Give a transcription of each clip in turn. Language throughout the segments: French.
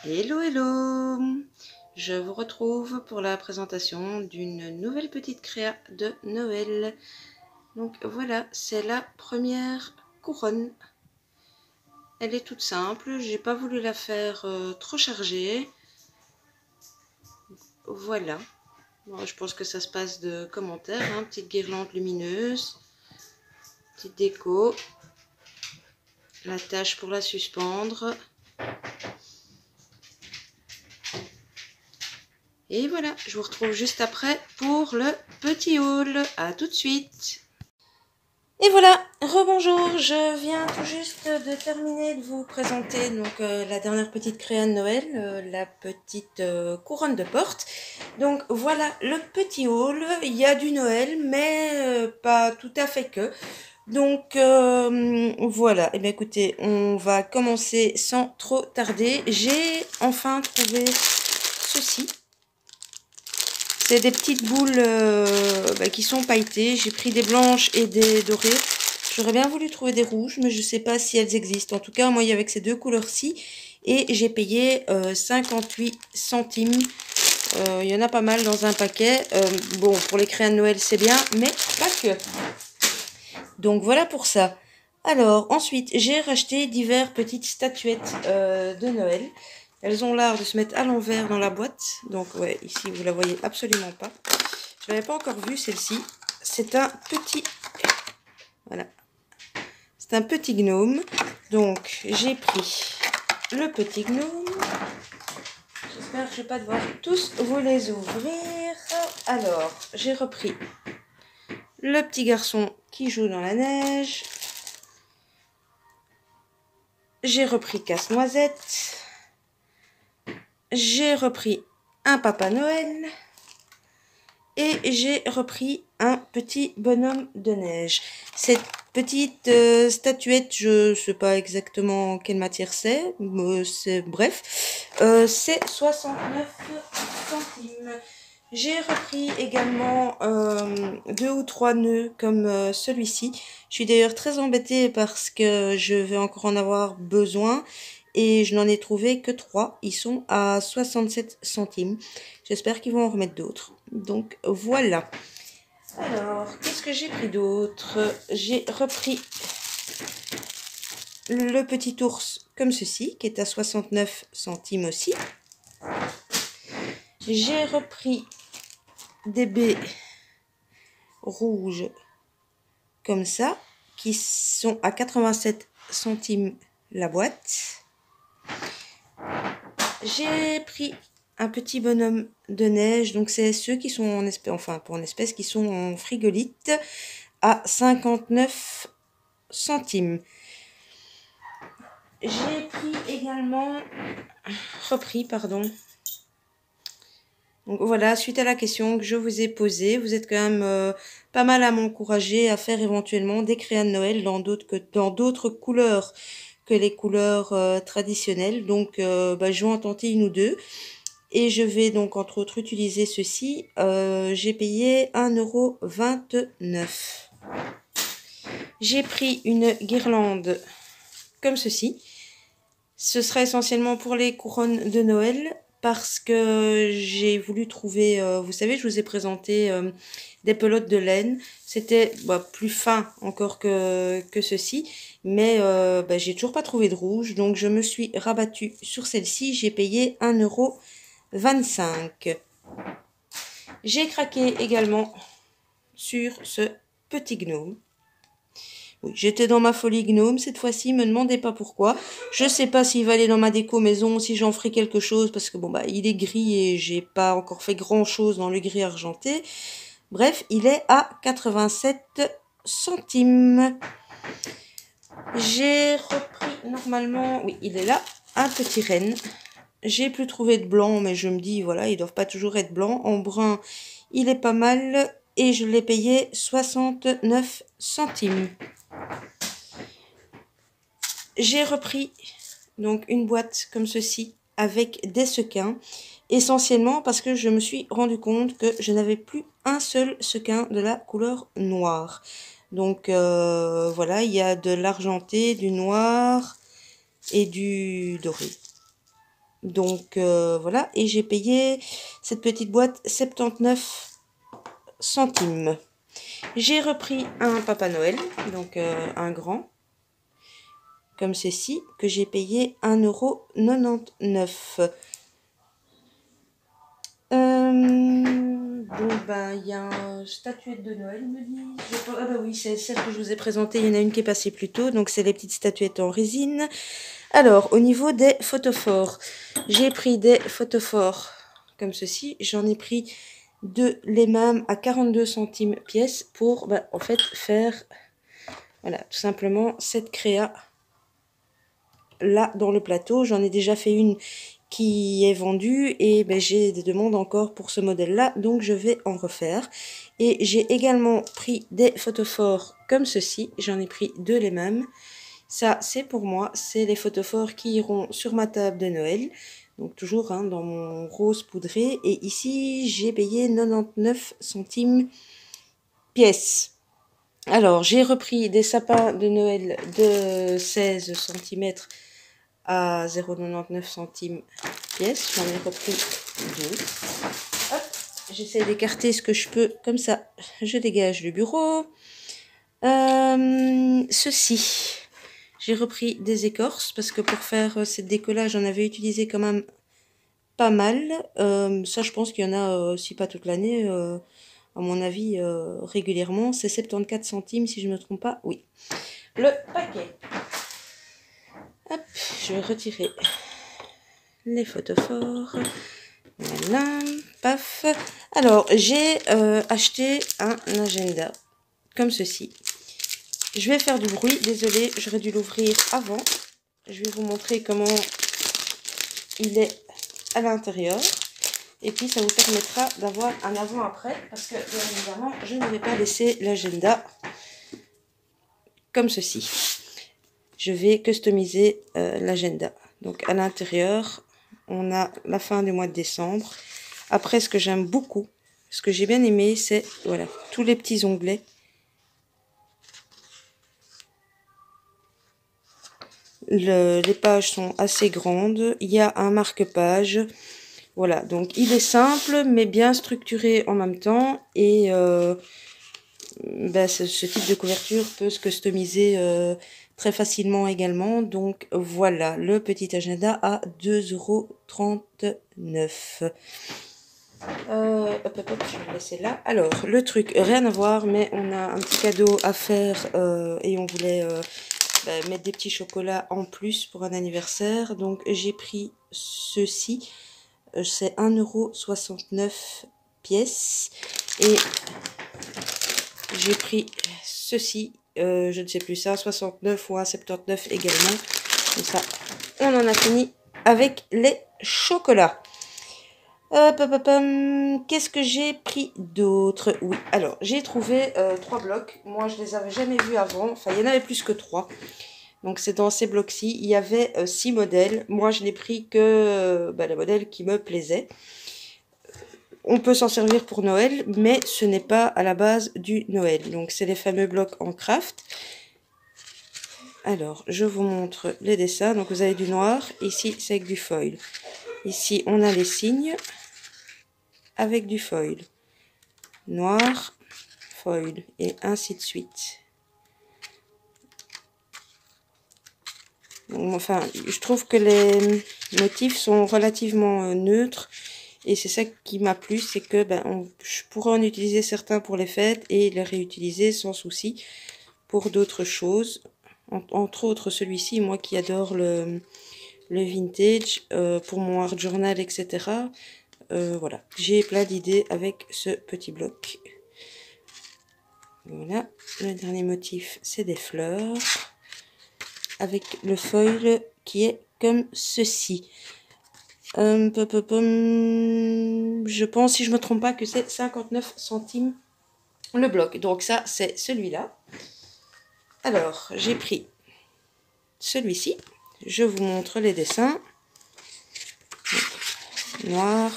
Hello, hello! Je vous retrouve pour la présentation d'une nouvelle petite créa de Noël. Donc voilà, c'est la première couronne. Elle est toute simple, j'ai pas voulu la faire trop chargée. Voilà. Bon, je pense que ça se passe de commentaires, hein. Petite guirlande lumineuse, petite déco, la tâche pour la suspendre. Et voilà, je vous retrouve juste après pour le petit haul. À tout de suite. Et voilà, rebonjour, je viens tout juste de terminer de vous présenter donc la dernière petite créa de Noël, la petite couronne de porte. Donc voilà le petit haul, il y a du Noël mais pas tout à fait que. Donc voilà, et bien écoutez, on va commencer sans trop tarder. J'ai enfin trouvé ceci. C'est des petites boules qui sont pailletées. J'ai pris des blanches et des dorées. J'aurais bien voulu trouver des rouges, mais je ne sais pas si elles existent. En tout cas, moi, il y avait que ces deux couleurs-ci. Et j'ai payé 58 centimes. Il y en a pas mal dans un paquet. Bon, pour les créas de Noël, c'est bien, mais pas que. Donc, voilà pour ça. Alors, ensuite, j'ai racheté diverses petites statuettes de Noël. Elles ont l'art de se mettre à l'envers dans la boîte. Donc, ouais, ici, vous la voyez absolument pas. Je n'avais pas encore vu celle-ci. C'est un petit... Voilà. C'est un petit gnome. Donc, j'ai pris le petit gnome. J'espère que je ne vais pas devoir tous vous les ouvrir. Alors, j'ai repris le petit garçon qui joue dans la neige. J'ai repris Casse-Noisette. J'ai repris un Papa Noël. Et j'ai repris un petit bonhomme de neige. Cette petite statuette, je ne sais pas exactement quelle matière c'est. Bref, c'est 69 centimes. J'ai repris également 2 ou 3 nœuds comme celui-ci. Je suis d'ailleurs très embêtée parce que je vais encore en avoir besoin. Et je n'en ai trouvé que 3. Ils sont à 67 centimes. J'espère qu'ils vont en remettre d'autres. Donc voilà. Alors, qu'est-ce que j'ai pris d'autre? J'ai repris le petit ours comme ceci, qui est à 69 centimes aussi. J'ai repris des baies rouges comme ça, qui sont à 87 centimes la boîte. J'ai pris un petit bonhomme de neige, donc c'est ceux qui sont en espèce, enfin pas en espèce, qui sont en frigolite à 59 centimes. J'ai repris, pardon. Donc voilà, suite à la question que je vous ai posée, vous êtes quand même pas mal à m'encourager à faire éventuellement des créas de Noël dans d'autres couleurs que les couleurs traditionnelles. Donc je vais en tenter une ou deux. Et je vais donc entre autres utiliser ceci. J'ai payé 1,29 €. J'ai pris une guirlande comme ceci. Ce sera essentiellement pour les couronnes de Noël parce que j'ai voulu trouver, vous savez, je vous ai présenté des pelotes de laine. C'était plus fin encore que ceci, mais j'ai toujours pas trouvé de rouge, donc je me suis rabattue sur celle-ci. J'ai payé 1,25 €. J'ai craqué également sur ce petit gnome. Oui, j'étais dans ma folie gnome cette fois-ci, me demandez pas pourquoi. Je sais pas s'il va aller dans ma déco maison, si j'en ferai quelque chose, parce que bon il est gris et j'ai pas encore fait grand chose dans le gris argenté. Bref, il est à 87 centimes. J'ai repris normalement, oui, il est là, un petit renne. J'ai plus trouvé de blanc, mais je me dis, voilà, ils doivent pas toujours être blancs. En brun, il est pas mal et je l'ai payé 69 centimes. J'ai repris donc une boîte comme ceci avec des sequins, essentiellement parce que je me suis rendu compte que je n'avais plus un seul sequin de la couleur noire. Donc voilà, il y a de l'argenté, du noir et du doré. Donc voilà, et j'ai payé cette petite boîte 79 centimes. J'ai repris un Papa Noël, donc un grand, comme ceci, que j'ai payé 1,99 €. Bon, ben, il y a une statuette de Noël, me dit. Ah bah oui, c'est celle que je vous ai présentée. Il y en a une qui est passée plus tôt, donc c'est les petites statuettes en résine. Alors, au niveau des photophores, j'ai pris des photophores comme ceci. J'en ai pris 2 les mêmes à 42 centimes pièce pour, bah, en fait, faire, voilà, tout simplement cette créa là dans le plateau. J'en ai déjà fait une qui est vendue et ben, j'ai des demandes encore pour ce modèle là, donc je vais en refaire. Et j'ai également pris des photophores comme ceci. J'en ai pris 2 les mêmes. Ça, c'est pour moi, c'est les photophores qui iront sur ma table de Noël. Donc toujours hein, dans mon rose poudré. Et ici, j'ai payé 99 centimes pièce. Alors, j'ai repris des sapins de Noël de 16 cm à 0,99 centimes pièce. J'en ai repris 2. Hop, j'essaie d'écarter ce que je peux. Comme ça, je dégage le bureau. Ceci. J'ai repris des écorces parce que pour faire cette décollage, j'en avais utilisé quand même pas mal. Ça, je pense qu'il y en a, si pas toute l'année, à mon avis, régulièrement. C'est 74 centimes, si je ne me trompe pas. Oui. Le paquet. Hop, je vais retirer les photophores. Voilà, paf. Alors, j'ai acheté un agenda comme ceci. Je vais faire du bruit, désolé, j'aurais dû l'ouvrir avant. Je vais vous montrer comment il est à l'intérieur. Et puis ça vous permettra d'avoir un avant-après. Parce que bien évidemment, je ne vais pas laisser l'agenda comme ceci. Je vais customiser l'agenda. Donc à l'intérieur, on a la fin du mois de décembre. Après, ce que j'aime beaucoup, ce que j'ai bien aimé, c'est voilà, tous les petits onglets. Les pages sont assez grandes. Il y a un marque-page. Voilà, donc il est simple, mais bien structuré en même temps. Et ben, ce type de couverture peut se customiser très facilement également. Donc voilà, le petit agenda à 2,39 €. Hop, je vais le laisser là. Alors, le truc, rien à voir, mais on a un petit cadeau à faire et on voulait mettre des petits chocolats en plus pour un anniversaire. Donc, j'ai pris ceci. C'est 1,69 € pièce. Et j'ai pris ceci. Je ne sais plus ça, 69 ou 1,79 également. Comme ça, on en a fini avec les chocolats. Qu'est-ce que j'ai pris d'autre? Oui, alors j'ai trouvé 3 blocs. Moi, je les avais jamais vus avant. Enfin, il y en avait plus que 3. Donc, c'est dans ces blocs-ci. Il y avait 6 modèles. Moi, je n'ai pris que les modèles qui me plaisaient. On peut s'en servir pour Noël, mais ce n'est pas à la base du Noël. Donc, c'est les fameux blocs en craft. Alors, je vous montre les dessins. Donc, vous avez du noir. Ici, c'est avec du foil. Ici, on a les signes avec du foil. Noir, foil, et ainsi de suite. Enfin, je trouve que les motifs sont relativement neutres. Et c'est ça qui m'a plu, c'est que je pourrais en utiliser certains pour les fêtes et les réutiliser sans souci pour d'autres choses. Entre autres celui-ci, moi qui adore le vintage, pour mon art journal, etc. Voilà, j'ai plein d'idées avec ce petit bloc. Voilà, le dernier motif, c'est des fleurs. Avec le foil qui est comme ceci. Je pense, si je me trompe pas, que c'est 59 centimes le bloc. Donc ça, c'est celui-là. Alors, j'ai pris celui-ci. Je vous montre les dessins. Noir.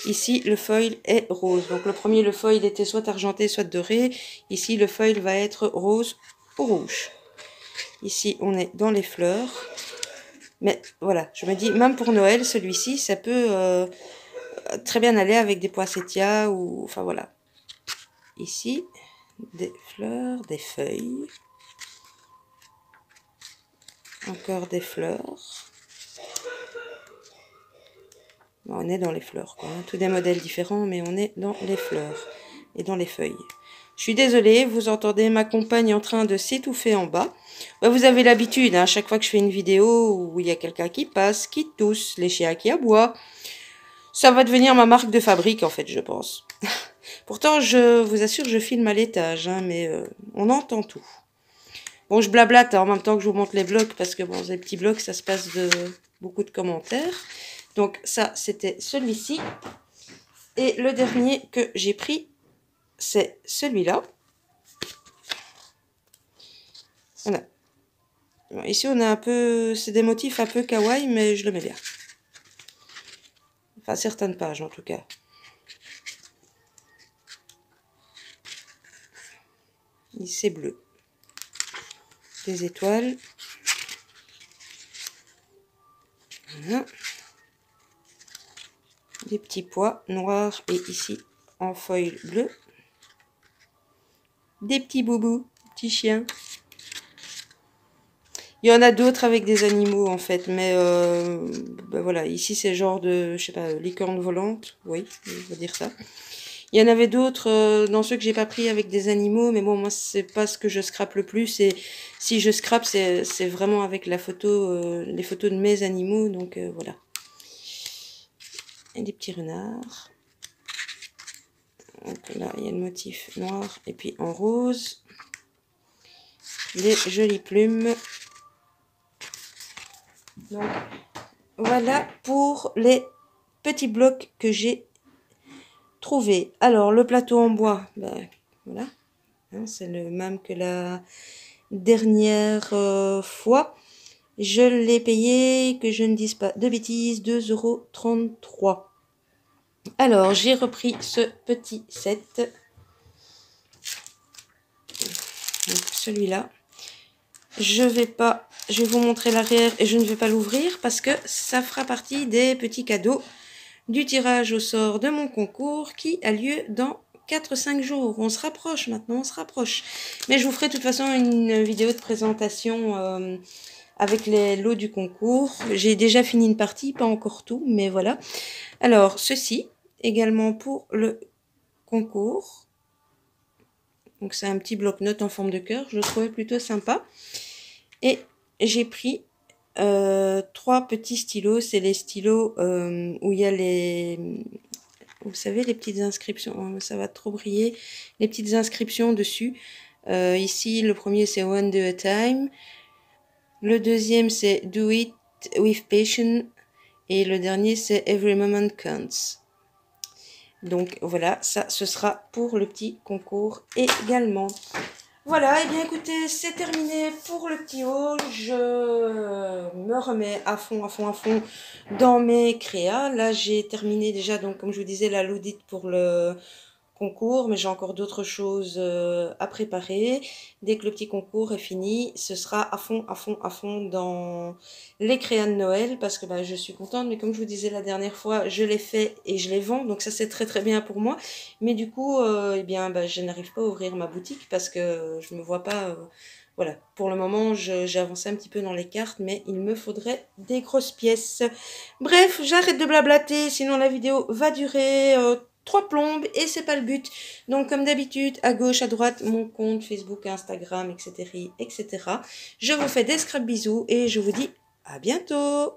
Ici, le foil est rose. Donc le premier, le foil était soit argenté, soit doré. Ici, le foil va être rose ou rouge. Ici, on est dans les fleurs. Mais voilà, je me dis, même pour Noël, celui-ci, ça peut très bien aller avec des poinsettias ou... Enfin voilà. Ici, des fleurs, des feuilles. Encore des fleurs. Bon, on est dans les fleurs, quoi. Tous des modèles différents, mais on est dans les fleurs et dans les feuilles. Je suis désolée, vous entendez ma compagne en train de s'étouffer en bas. Bah, vous avez l'habitude, hein, à chaque fois que je fais une vidéo où il y a quelqu'un qui passe, qui tousse, les chiens qui aboient. Ça va devenir ma marque de fabrique, en fait, je pense. Pourtant, je vous assure, je filme à l'étage, hein, mais on entend tout. Bon, je blablate hein, en même temps que je vous montre les blogs, parce que bon, les petits blogs, ça se passe de beaucoup de commentaires. Donc ça, c'était celui-ci. Et le dernier que j'ai pris, c'est celui-là. Voilà. Bon, ici, on a un peu... C'est des motifs un peu kawaii, mais je le mets bien. Enfin, certaines pages, en tout cas. C'est bleu. Des étoiles. Voilà. Des petits pois noirs et ici en foil bleu. Des petits boubous, petits chiens. Il y en a d'autres avec des animaux en fait, mais ben voilà, ici c'est genre de, je sais pas, licorne volante, oui, on va dire ça. Il y en avait d'autres dans ceux que j'ai pas pris avec des animaux, mais bon, moi c'est pas ce que je scrape le plus, et si je scrape c'est vraiment avec la photo, les photos de mes animaux, donc voilà. Et des petits renards. Donc là, il y a le motif noir et puis en rose. Des jolies plumes. Donc, voilà pour les petits blocs que j'ai trouvés. Alors, le plateau en bois, ben, voilà. Hein, c'est le même que la dernière fois. Je l'ai payé, que je ne dise pas de bêtises, 2,33 €. Alors, j'ai repris ce petit set. Celui-là. Je vais vous montrer l'arrière et je ne vais pas l'ouvrir parce que ça fera partie des petits cadeaux du tirage au sort de mon concours qui a lieu dans 4-5 jours. On se rapproche maintenant, on se rapproche. Mais je vous ferai de toute façon une vidéo de présentation avec les lots du concours. J'ai déjà fini une partie, pas encore tout, mais voilà. Alors, ceci, également pour le concours. Donc, c'est un petit bloc-notes en forme de cœur. Je le trouvais plutôt sympa. Et j'ai pris 3 petits stylos. C'est les stylos où il y a les... Vous savez, les petites inscriptions. Ça va trop briller. Les petites inscriptions dessus. Ici, le premier, c'est One Day at a Time. Le deuxième, c'est Do It With Passion. Et le dernier, c'est Every Moment Counts. Donc voilà, ça, ce sera pour le petit concours également. Voilà, et bien écoutez, c'est terminé pour le petit haul. Je me remets à fond dans mes créas. Là, j'ai terminé déjà, donc comme je vous disais, la l'audit pour le concours, mais j'ai encore d'autres choses à préparer. Dès que le petit concours est fini, ce sera à fond dans les créas de Noël, parce que bah, je suis contente, mais comme je vous disais la dernière fois, je les fais et je les vends, donc ça c'est très bien pour moi. Mais du coup, eh bien, bah, je n'arrive pas à ouvrir ma boutique parce que je me vois pas... voilà, pour le moment, j'ai avancé un petit peu dans les cartes, mais il me faudrait des grosses pièces. Bref, j'arrête de blablater, sinon la vidéo va durer 3 plombes et c'est pas le but. Donc, comme d'habitude, à gauche, à droite, mon compte Facebook, Instagram, etc., etc. Je vous fais des scrap bisous et je vous dis à bientôt.